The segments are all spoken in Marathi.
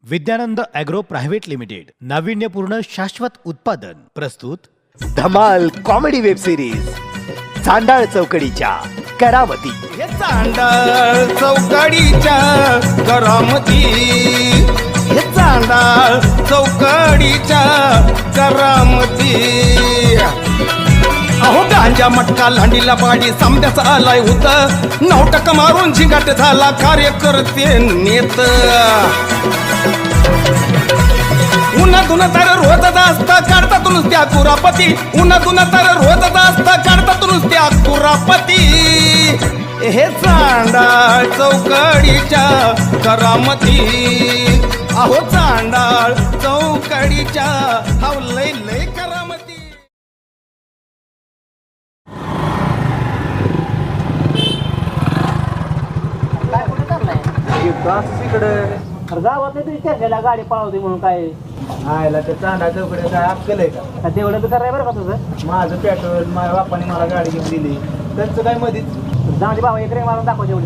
विद्यानंद ॲग्रो प्रायव्हेट लिमिटेड नाविन्यपूर्ण शाश्वत उत्पादन प्रस्तुत धमाल कॉमेडी वेब सिरीज चांडाळ चौकडीच्या करामती. हे चांडाळ चौकडीच्या करामती, हे चांडाळ चौकडीच्या करामती. अहो गांजा मटका लांडीला पाडी सामद्याचा आलाय होत, नवटक मारून झिंगाट झाला कार्यकर्ते नेत. उन्हातून तर रोज जास्त काढतात नुसत्या कुरापती, उन्हातून तर रोज जास्त काढतात नुसत्या कुरापती. हे चांडाळ चौकडीच्या करामती, अहो चांडाळ चौकडीच्या हाव लय लय करामती. काय कुठे चाललाय? गावात नाही विचारलेला गाडी पळवते म्हणून काय आयला त्या चांडा चौकडे काय अक्कल आहे का? तेवढं तर कराय बरं का तुझं. माझं पेट्रोल माझ्या बापाने मला गाडी घेऊन दिली, त्यांचं काय मधीच. जाऊ दे बाबा, एक रे मारून दाखव तेवढी.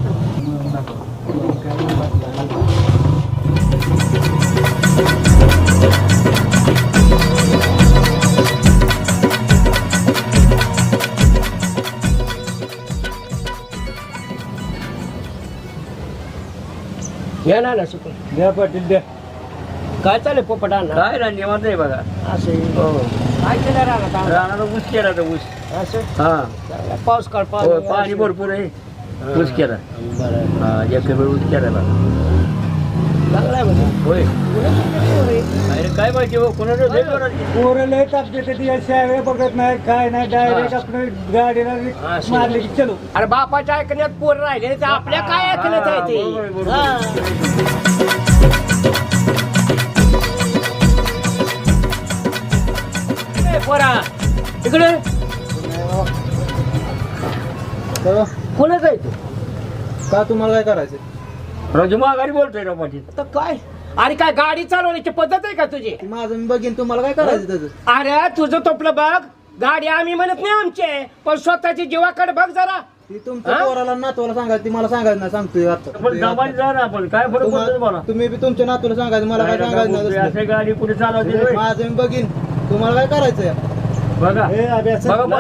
या ना सुकून द्या पाटील द्या. काय चालेल पोपट आणणार काय ना निवांत आहे बघा. असे हो काय केलं राहणार राहणार ऊस केला तर ऊस. असं हा पाऊस काळ हो, पाणी भरपूर आहे. ऊस केला हा एक वेळ ऊस केला बघा. चांगला आहे म्हणजे. होय अरे काय माहिती हो कोणाचं लय जोरात. पोरं लय तापते ती शाळे बघत नाही काय नाही, डायरेक्ट आपण गाडीला मारली की चलो. अरे बापाच्या ऐकण्यात पोर राहिले तर आपल्या काय ऐकण्यात आहे ते. हा. पोरा इकडे कोणाच आहे तू? का तुम्हाला काय करायचं? राजू माघारी बोलतोय राव पाटील. तर काय अरे काय गाडी चालवण्याची पद्धत आहे का तुझी? माझं मी बघीन, तुम्हाला काय करायचं त्याचं? अरे तुझं तोपलं बघ. गाडी आम्ही म्हणत नाही आमचे, पण स्वतःची जीवाकडे बघ जरा. ती तुमच्या पोराला नातवाला सांगायचं, ती मला सांगायचं नाही. सांगतोय पण दमाने जा ना आपण काय फरक पडतो मला. तुम्ही बी तुमच्या नातूला सांगायचं, मला काय सांगायचं नाही दुसरं. असं गाडी पुढे चालवते होय. माझं मी बघीन, तुम्हाला काय करायचं? बघा बघा